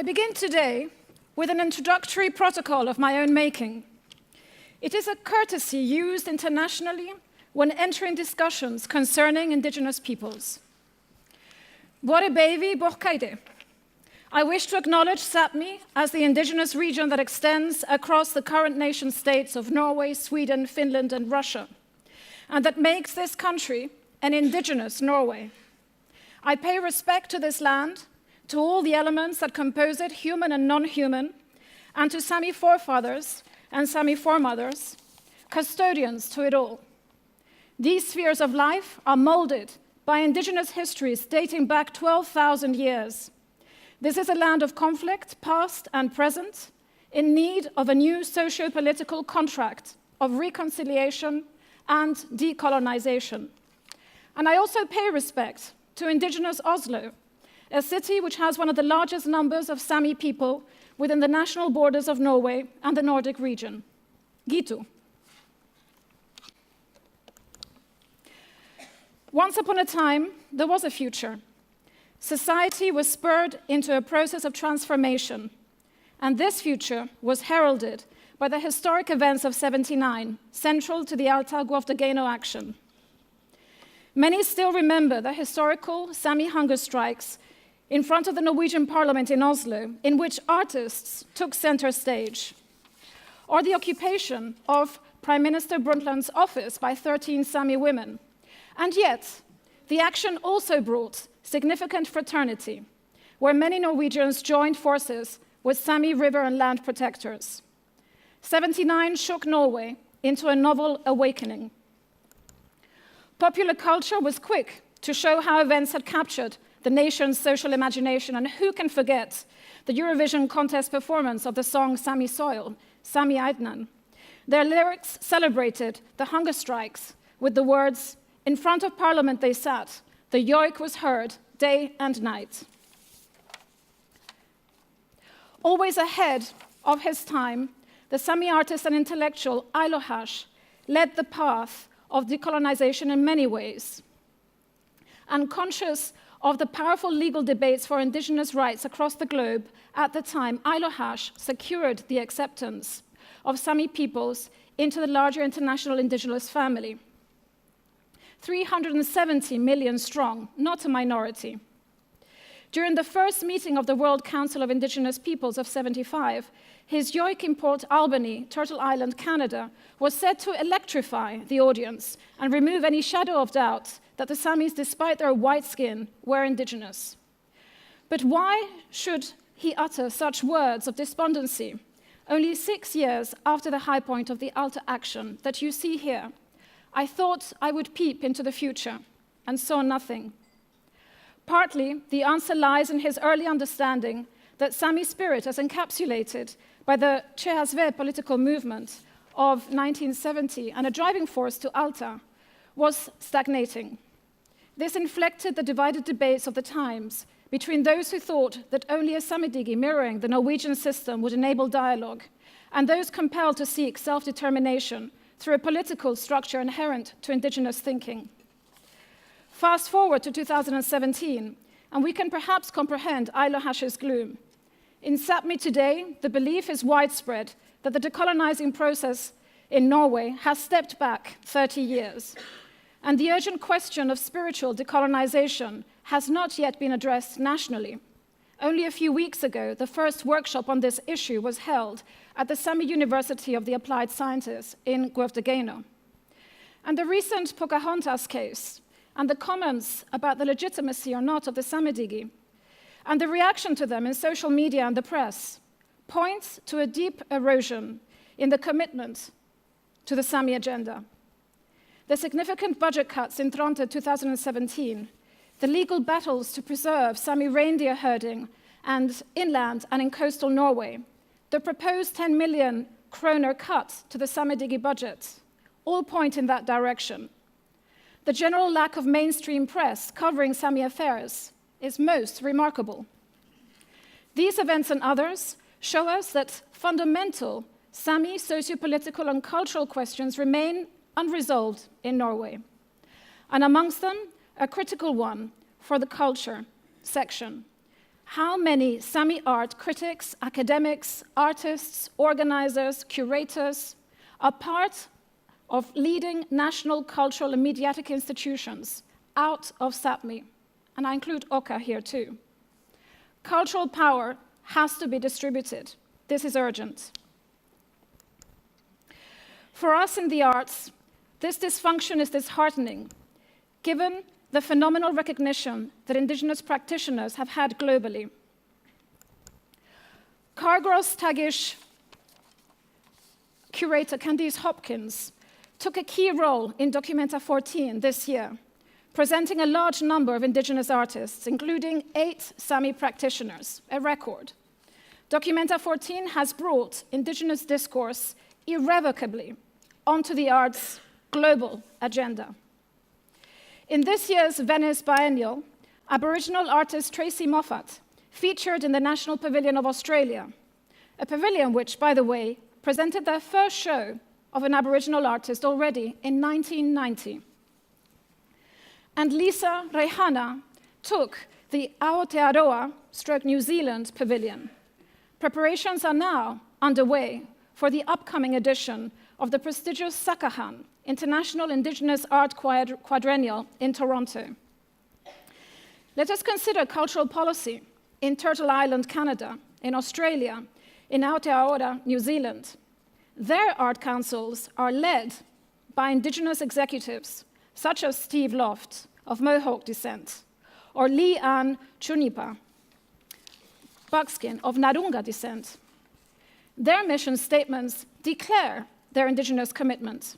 I begin today with an introductory protocol of my own making. It is a courtesy used internationally when entering discussions concerning indigenous peoples. Borebevi Borkaide. I wish to acknowledge Sápmi as the indigenous region that extends across the current nation-states of Norway, Sweden, Finland, and Russia, and that makes this country an indigenous Norway. I pay respect to this land, to all the elements that compose it, human and non-human, and to Sami forefathers and Sami foremothers, custodians to it all. These spheres of life are molded by indigenous histories dating back 12,000 years. This is a land of conflict, past and present, in need of a new socio-political contract of reconciliation and decolonization. And I also pay respect to indigenous Oslo, a city which has one of the largest numbers of Sami people within the national borders of Norway and the Nordic region. Gitu. Once upon a time, there was a future. Society was spurred into a process of transformation, and this future was heralded by the historic events of '79, central to the Alta-Guavdageno action. Many still remember the historical Sami hunger strikes in front of the Norwegian Parliament in Oslo, in which artists took center stage, or the occupation of Prime Minister Brundtland's office by 13 Sami women. And yet, the action also brought significant fraternity, where many Norwegians joined forces with Sami river and land protectors. '79 shook Norway into a novel awakening. Popular culture was quick to show how events had captured the nation's social imagination, and who can forget the Eurovision contest performance of the song Sami Soil, Sami Aidnan. Their lyrics celebrated the hunger strikes with the words, "In front of Parliament they sat, the yoik was heard day and night." Always ahead of his time, the Sami artist and intellectual Ailo Hash led the path of decolonization in many ways. Unconscious of the powerful legal debates for indigenous rights across the globe at the time, Ailo Hash secured the acceptance of Sami peoples into the larger international indigenous family. 370 million strong, not a minority. During the first meeting of the World Council of Indigenous Peoples of '75, his yoik in Port Albany, Turtle Island, Canada, was said to electrify the audience and remove any shadow of doubt that the Samis, despite their white skin, were indigenous. But why should he utter such words of despondency only 6 years after the high point of the Alta action that you see here? I thought I would peep into the future and saw nothing. Partly, the answer lies in his early understanding that Sami spirit, as encapsulated by the Chehasve political movement of 1970 and a driving force to Alta, was stagnating. This inflected the divided debates of the times between those who thought that only a Samidigi mirroring the Norwegian system would enable dialogue, and those compelled to seek self-determination through a political structure inherent to indigenous thinking. Fast forward to 2017, and we can perhaps comprehend Ailo Hash's gloom. In Sápmi today, the belief is widespread that the decolonizing process in Norway has stepped back 30 years, and the urgent question of spiritual decolonization has not yet been addressed nationally. Only a few weeks ago, the first workshop on this issue was held at the Sami University of the Applied Sciences in Guavdageno. And the recent Pocahontas case, and the comments about the legitimacy or not of the Samidigi, and the reaction to them in social media and the press, points to a deep erosion in the commitment to the Sami agenda. The significant budget cuts in Tronte 2017, the legal battles to preserve Sami reindeer herding and inland and in coastal Norway, the proposed 10 million kroner cut to the Samidigi budget, all point in that direction. The general lack of mainstream press covering Sami affairs is most remarkable. These events and others show us that fundamental Sami socio-political and cultural questions remain unresolved in Norway, and amongst them, a critical one for the culture section. how many Sami art critics, academics, artists, organizers, curators are part of leading national cultural and mediatic institutions out of Sápmi, and I include Oka here too. Cultural power has to be distributed. This is urgent. For us in the arts, this dysfunction is disheartening, given the phenomenal recognition that indigenous practitioners have had globally. Cargros Tagish curator Candice Hopkins took a key role in Documenta 14 this year, presenting a large number of indigenous artists, including 8 Sami practitioners, a record. Documenta 14 has brought indigenous discourse irrevocably onto the arts' global agenda. In this year's Venice Biennial, Aboriginal artist Tracy Moffat featured in the National Pavilion of Australia, a pavilion which, by the way, presented their first show of an Aboriginal artist already in 1990. And Lisa Reihana took the Aotearoa/New Zealand Pavilion. Preparations are now underway for the upcoming edition of the prestigious Sakahan, International Indigenous Art Quadrennial in Toronto. Let us consider cultural policy in Turtle Island, Canada, in Australia, in Aotearoa, New Zealand. Their art councils are led by indigenous executives, such as Steve Loft, of Mohawk descent, or Lee Ann Chunipa Buckskin, of Narunga descent. Their mission statements declare their indigenous commitment.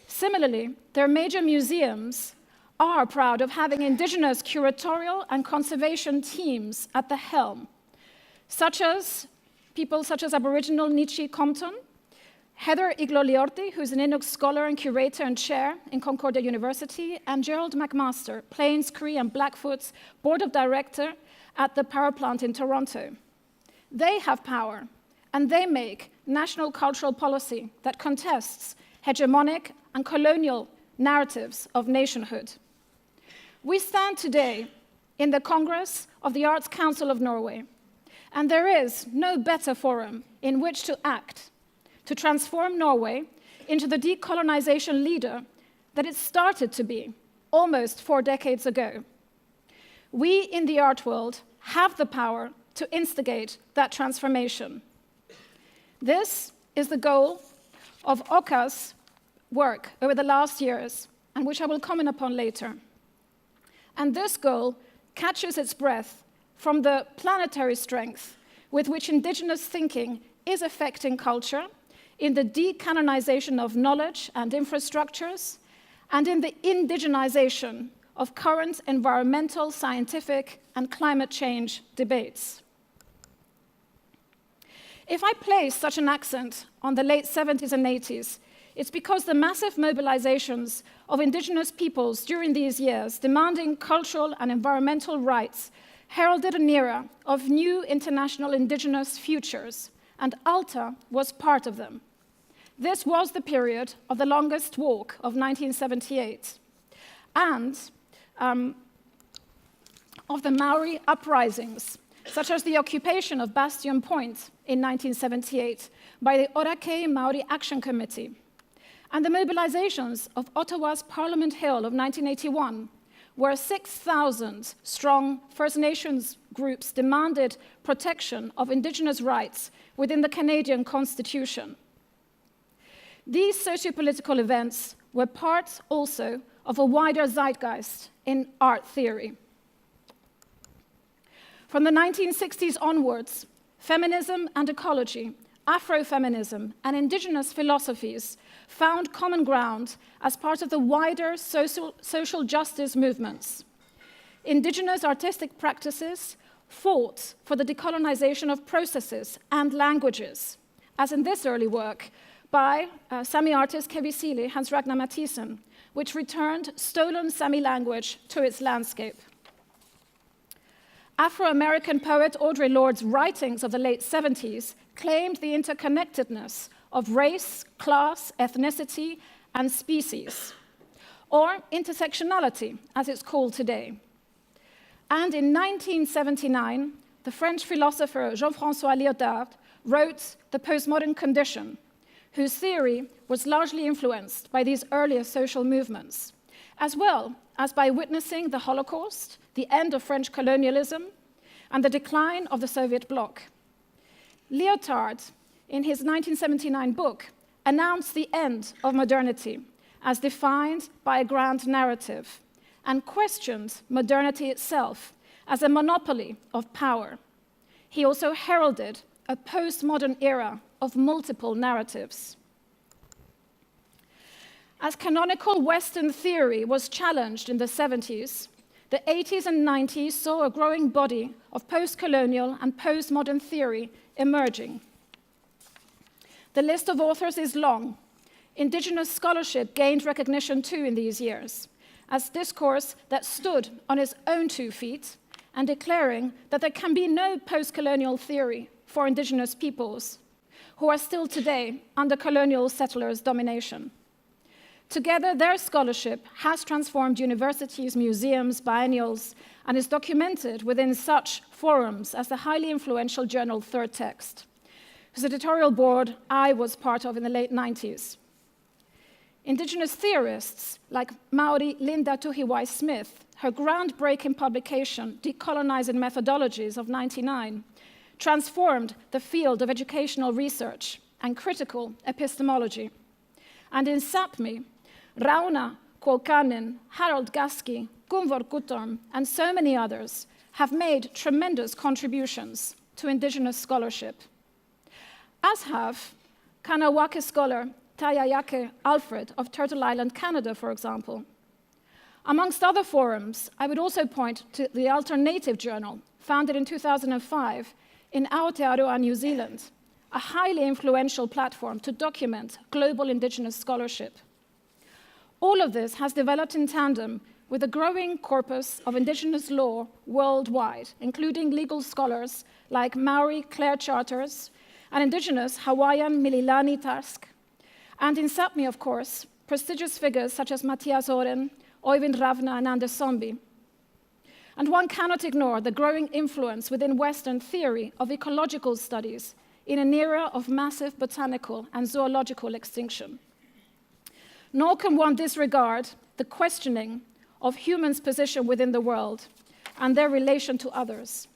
Similarly, their major museums are proud of having indigenous curatorial and conservation teams at the helm, people such as Aboriginal Nichi Compton, Heather Igloliorti, who's an Inuk scholar and curator and chair in Concordia University, and Gerald McMaster, Plains, Cree, and Blackfoot's board of director at the power plant in Toronto. They have power, and they make national cultural policy that contests hegemonic and colonial narratives of nationhood. We stand today in the Congress of the Arts Council of Norway, and there is no better forum in which to act to transform Norway into the decolonization leader that it started to be almost 4 decades ago. We in the art world have the power to instigate that transformation. This is the goal of Oka's work over the last years, and which I will comment upon later. And this goal catches its breath from the planetary strength with which indigenous thinking is affecting culture, in the decanonization of knowledge and infrastructures, and in the indigenization of current environmental, scientific, and climate change debates. If I place such an accent on the late 70s and 80s, it's because the massive mobilizations of indigenous peoples during these years demanding cultural and environmental rights heralded an era of new international indigenous futures, and Alta was part of them. This was the period of the longest walk of 1978, and of the Maori uprisings, such as the occupation of Bastion Point in 1978 by the Orakei Maori Action Committee, and the mobilizations of Ottawa's Parliament Hill of 1981, where 6,000 strong First Nations groups demanded protection of Indigenous rights within the Canadian Constitution. These socio-political events were part also of a wider zeitgeist in art theory. From the 1960s onwards, feminism and ecology, Afrofeminism, and indigenous philosophies found common ground as part of the wider social justice movements. Indigenous artistic practices fought for the decolonization of processes and languages, as in this early work by Sami artist Kevisili Hans Ragnar Mathisen, which returned stolen Sami language to its landscape. Afro-American poet Audre Lorde's writings of the late 70s claimed the interconnectedness of race, class, ethnicity, and species, or intersectionality, as it's called today. And in 1979, the French philosopher Jean-François Lyotard wrote The Postmodern Condition, whose theory was largely influenced by these earlier social movements, as well as by witnessing the Holocaust, the end of French colonialism, and the decline of the Soviet bloc. Lyotard, in his 1979 book, announced the end of modernity as defined by a grand narrative, and questioned modernity itself as a monopoly of power. He also heralded a postmodern era of multiple narratives. As canonical Western theory was challenged in the 70s, the 80s and 90s saw a growing body of post-colonial and postmodern theory emerging. The list of authors is long. Indigenous scholarship gained recognition too in these years, as discourse that stood on its own 2 feet and declaring that there can be no post-colonial theory for indigenous peoples who are still today under colonial settlers' domination. Together, their scholarship has transformed universities, museums, biennials, and is documented within such forums as the highly influential journal Third Text, whose editorial board I was part of in the late 90s. Indigenous theorists like Maori Linda Tuhiwai-Smith, her groundbreaking publication, Decolonizing Methodologies of '99, transformed the field of educational research and critical epistemology. And in Sápmi, Rauno Kuokkanen, Harald Gaski, Gunvor Guttorm, and so many others have made tremendous contributions to indigenous scholarship, as have Kanawake scholar Tayayake Alfred of Turtle Island, Canada, for example. Amongst other forums, I would also point to the Alternative Journal, founded in 2005 in Aotearoa, New Zealand, a highly influential platform to document global indigenous scholarship. All of this has developed in tandem with a growing corpus of indigenous law worldwide, including legal scholars like Maori Claire Charters and indigenous Hawaiian Mililani Task, and in Sápmi, of course, prestigious figures such as Matthias Oren, Oyvind Ravna, and Anders Zombie. And one cannot ignore the growing influence within Western theory of ecological studies in an era of massive botanical and zoological extinction. Nor can one disregard the questioning of humans' position within the world and their relation to others,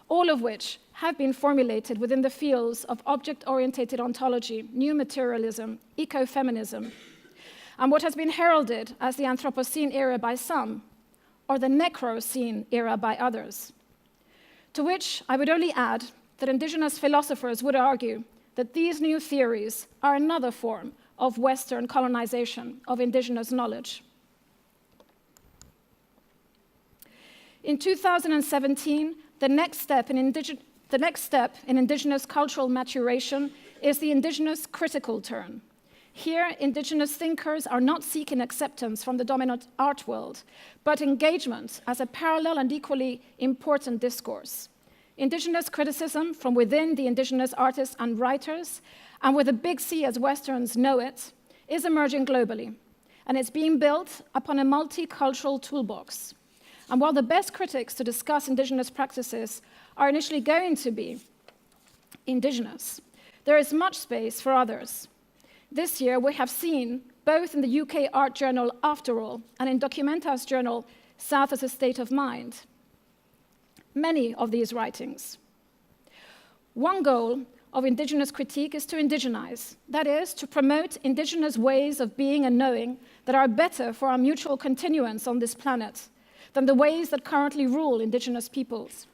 all of which have been formulated within the fields of object-oriented ontology, new materialism, ecofeminism, and what has been heralded as the Anthropocene era by some, or the Necrocene era by others. To which I would only add that indigenous philosophers would argue that these new theories are another form of Western colonization of indigenous knowledge. In 2017, the next step in indigenous cultural maturation is the indigenous critical turn. Here, indigenous thinkers are not seeking acceptance from the dominant art world, but engagement as a parallel and equally important discourse. Indigenous criticism from within the indigenous artists and writers, and with a big C as Westerns know it, is emerging globally, and it's being built upon a multicultural toolbox. And while the best critics to discuss indigenous practices are initially going to be indigenous, there is much space for others. This year, we have seen, both in the UK art journal After All and in Documenta's journal South as a State of Mind, many of these writings. One goal of indigenous critique is to indigenize, that is, to promote indigenous ways of being and knowing that are better for our mutual continuance on this planet than the ways that currently rule indigenous peoples.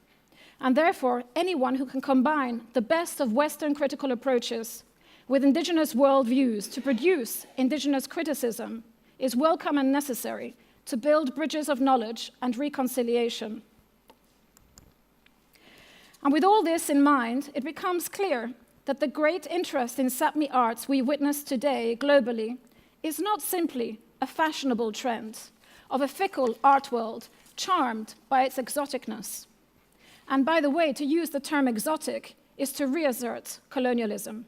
And therefore, anyone who can combine the best of Western critical approaches with indigenous worldviews to produce indigenous criticism is welcome and necessary to build bridges of knowledge and reconciliation. And with all this in mind, it becomes clear that the great interest in Sápmi arts we witness today globally is not simply a fashionable trend of a fickle art world charmed by its exoticness. And by the way, to use the term exotic is to reassert colonialism,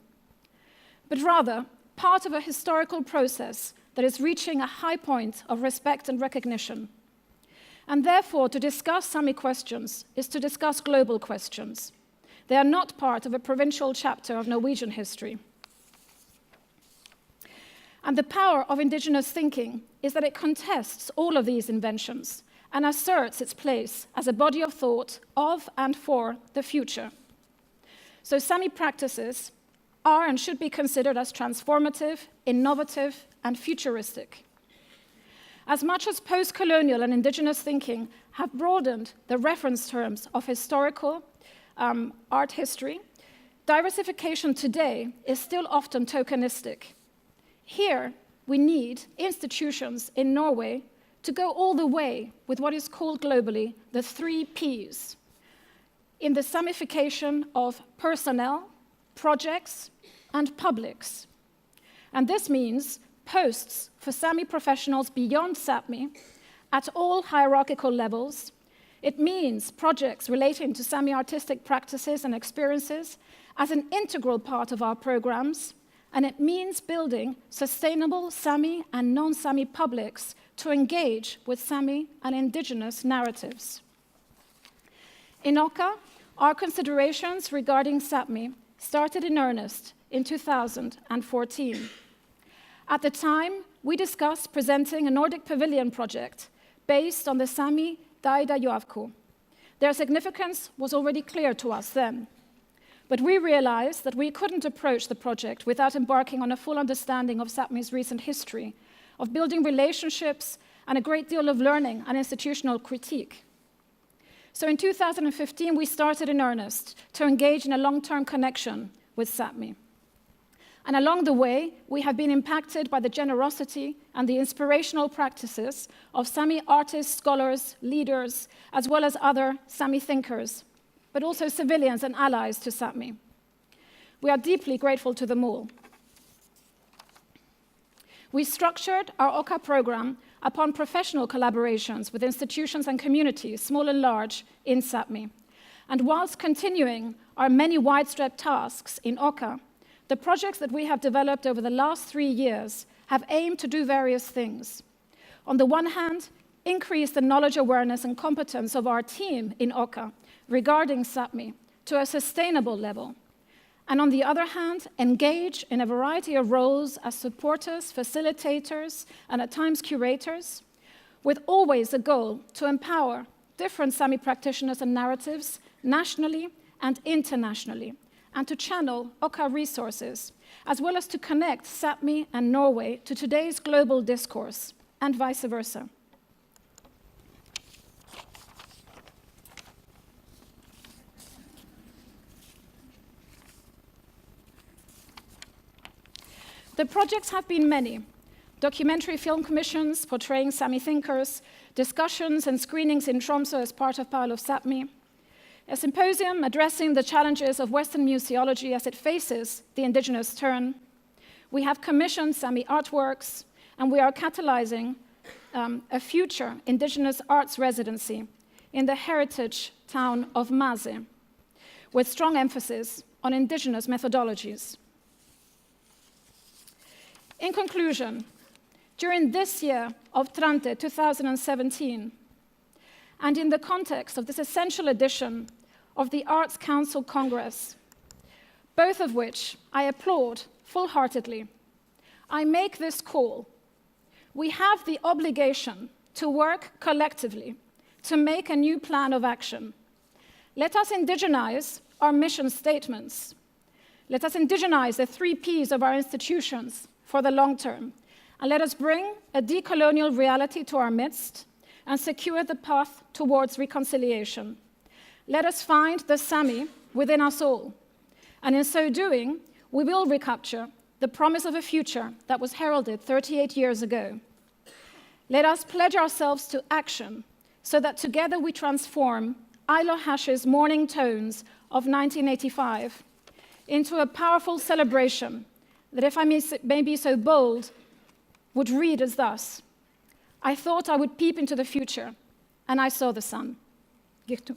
but rather part of a historical process that is reaching a high point of respect and recognition. And therefore, to discuss Sami questions is to discuss global questions. They are not part of a provincial chapter of Norwegian history. And the power of indigenous thinking is that it contests all of these inventions and asserts its place as a body of thought of and for the future. So Sami practices are and should be considered as transformative, innovative, and futuristic. As much as post-colonial and indigenous thinking have broadened the reference terms of historical art history, diversification today is still often tokenistic. Here, we need institutions in Norway to go all the way with what is called globally the 3 Ps, in the Samification of personnel, projects, and publics. And this means posts for Sami professionals beyond Sápmi at all hierarchical levels. It means projects relating to Sami artistic practices and experiences as an integral part of our programs, and it means building sustainable Sami and non-Sami publics to engage with Sami and indigenous narratives. In Åka, our considerations regarding Sápmi started in earnest in 2014. At the time, we discussed presenting a Nordic pavilion project based on the Sami Daida Joavku. Their significance was already clear to us then. But we realized that we couldn't approach the project without embarking on a full understanding of Sápmi's recent history, of building relationships, and a great deal of learning and institutional critique. So in 2015, we started in earnest to engage in a long-term connection with Sápmi. And along the way, we have been impacted by the generosity and the inspirational practices of Sami artists, scholars, leaders, as well as other Sami thinkers, but also civilians and allies to Sápmi. We are deeply grateful to them all. We structured our Åka program upon professional collaborations with institutions and communities, small and large, in Sápmi. And whilst continuing our many widespread tasks in Åka, the projects that we have developed over the last 3 years have aimed to do various things. On the one hand, increase the knowledge, awareness, and competence of our team in Åka regarding Sápmi to a sustainable level. And on the other hand, engage in a variety of roles as supporters, facilitators, and at times curators, with always a goal to empower different Sami practitioners and narratives nationally and internationally, and to channel Åka resources, as well as to connect Sápmi and Norway to today's global discourse, and vice versa. The projects have been many: documentary film commissions portraying Sami thinkers, discussions and screenings in Tromsø as part of Pile of Sápmi, a symposium addressing the challenges of Western museology as it faces the indigenous turn. We have commissioned Sami artworks, and we are catalyzing a future indigenous arts residency in the heritage town of Maze, with strong emphasis on indigenous methodologies. In conclusion, during this year of Trante 2017, and in the context of this essential edition of the Arts Council Congress, both of which I applaud full-heartedly, I make this call. We have the obligation to work collectively to make a new plan of action. Let us indigenize our mission statements. Let us indigenize the 3 Ps of our institutions for the long term, and let us bring a decolonial reality to our midst and secure the path towards reconciliation. Let us find the Sami within us all, and in so doing, we will recapture the promise of a future that was heralded 38 years ago. Let us pledge ourselves to action so that together we transform Ailo Hash's Morning Tones of 1985 into a powerful celebration that, if I may be so bold, would read as thus: I thought I would peep into the future, and I saw the sun. Girtu.